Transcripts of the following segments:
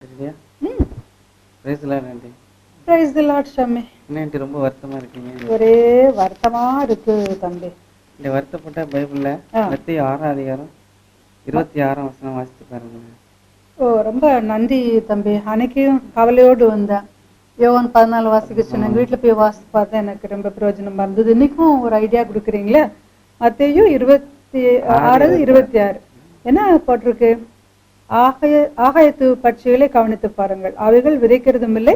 சரியா? ம். Praise the Lord aunty. Praise the Lord Shammi. என்ன ஆண்டி ரொம்ப வருத்தமா இருக்கீங்க? ஒரே வருத்தமா இருக்கு தம்பி. இந்த வருத்தப்பட்ட பைபிள்ல ஆ. மத்தேயு 6ஆம் அதிகாரம் 26ஆம் வசனம் வாசித்து பாருங்க. ரொம்ப நன்றி தம்பி. அன்னைக்கும் கவலையோடு வந்தேன். யோவான் 14 வாசிக்க சொன்னேன். ஆமா. வீட்டில் போய் வாசித்து பார்த்தேன். எனக்கு ரொம்ப பிரயோஜனமா இருந்தது. இன்னைக்கும் ஒரு ஐடியா கொடுக்குறீங்களே. மத்தேயு 26 26 என்ன போட்டிருக்கு? ஆகாயத்து பட்சிகளை கவனித்து பாருங்கள். அவைகள் விதைக்கிறதும் இல்லை,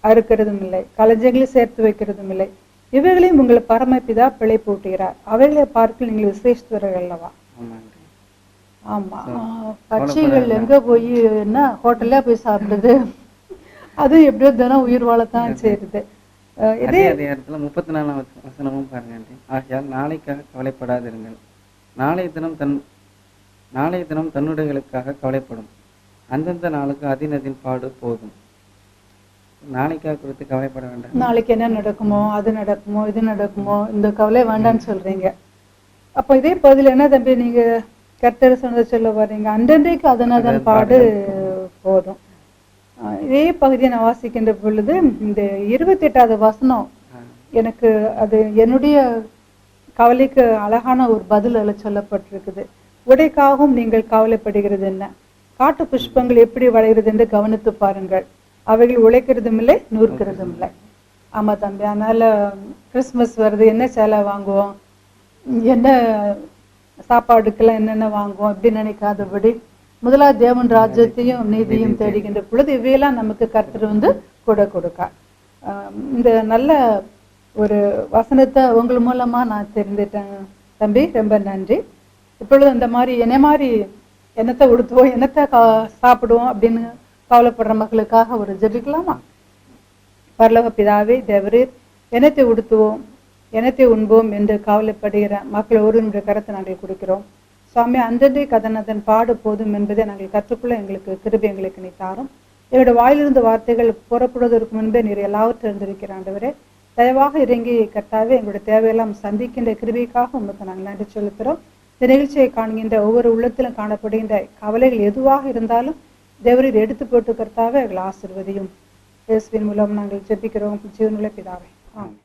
அறுக்கிறதும் இல்லை, களஞ்சியங்களை சேர்த்து வைக்கிறதும் இல்லை. இவைகளையும் உங்கள் பரமபிதா பிழை பூட்டுகிறார். அவைகளை பார்க்க நீங்கள் விசேஷித்தவர்கள் அல்லவா? ஆமாண்டி. ஆமா. பட்சிகள் எங்க போய் என்ன ஹோட்டல்ல போய் சாப்பிடுது? அது எப்படியோ தினம் உயிர் வாழத்தான் செய்யுது. அதே அதிகாரத்துல 34ஆம் வசனமும் பாருங்க ஆண்டி. ஆகையால் நாளைக்காக கவலைப்படாதிருங்கள். நாளைய தினம் தன்னுடையகளுக்காக கவலைப்படும். அந்தந்த நாளுக்கு அதின் பாடு போதும். நாளைக்காக குறித்து கவலைப்பட வேண்டாம். நாளைக்கு என்ன நடக்குமோ, அது நடக்குமோ, இது நடக்குமோ, இந்த கவலை வேண்டான்னு சொல்றீங்க. அப்போ இதே பதில் என்ன தம்பி நீங்க கர்த்தர் சொன்னதை சொல்ல வர்றீங்க? அன்றன்றைக்கு அதனதன் பாடு போதும். இதே பகுதியை நான் வாசிக்கின்ற பொழுது இந்த 28வது வசனம் எனக்கு அது என்னுடைய கவலைக்கு அழகான ஒரு பதில் அதில் சொல்லப்பட்டிருக்குது. உடைக்காகவும் நீங்கள் கவலைப்படுகிறது என்ன? காட்டு புஷ்பங்கள் எப்படி வளைகிறது என்று கவனித்து பாருங்கள். அவைகள் உழைக்கிறதும் இல்லை, நூற்கிறதும் இல்லை. ஆமா தம்பி. அதனால கிறிஸ்மஸ் வருது, என்ன சேலை வாங்குவோம், என்ன சாப்பாடுக்கெல்லாம் என்னென்ன வாங்குவோம் இப்படி நினைக்காதபடி முதலாவது தேவன் ராஜ்யத்தையும் நீதியும் தேடுகின்ற பொழுது இவையெல்லாம் நமக்கு கர்த்தர் கூட கொடுக்கா. இந்த நல்ல ஒரு வசனத்தை உங்கள் மூலமா நான் தெரிந்துட்டேன் தம்பி. ரொம்ப நன்றி. இப்பொழுது இந்த மாதிரி என்னத்தை உடுத்துவோம், என்னத்தை சாப்பிடுவோம் அப்படின்னு கவலைப்படுற மக்களுக்காக ஒரு ஜெபிக்கலாமா? பரலோக பிதாவே, தேவரீர், என்னத்தை உடுத்துவோம், என்னத்தை உண்போம் என்று கவலைப்படுகிற மக்கள் ஒரு நிமிட கருத்தை நாங்கள் கொடுக்கிறோம். சுவாமி, அன்றே கதனதன் பாடு போதும் என்பதை நாங்கள் கற்றுக்கொள்ள எங்களுக்கு கிருபை எங்களுக்கு நீ தாரும். எங்களுடைய வாயிலிருந்து வார்த்தைகள் புறப்படுவதற்கு முன்பே நீர் எல்லாவற்றும் இருந்திருக்கிற ஆண்டவரே, தயவாக இறங்கி கர்த்தாவே எங்களுடைய தேவையெல்லாம் சந்திக்கின்ற கிருபைக்காக உங்களுக்கு நாங்கள் நன்றி செலுத்துகிறோம். இந்த நிகழ்ச்சியை காண்கின்ற ஒவ்வொரு உள்ளத்திலும் காணப்படுகின்ற கவலைகள் எதுவாக இருந்தாலும் தேவரீர் எடுத்து போட்டு கர்த்தாவே எங்களை ஆசீர்வதியும். இயேசுவின் மூலம் நாங்கள் ஜெபிக்கிறோம். ஜீவனுள்ள பிதாவே, ஆமென்.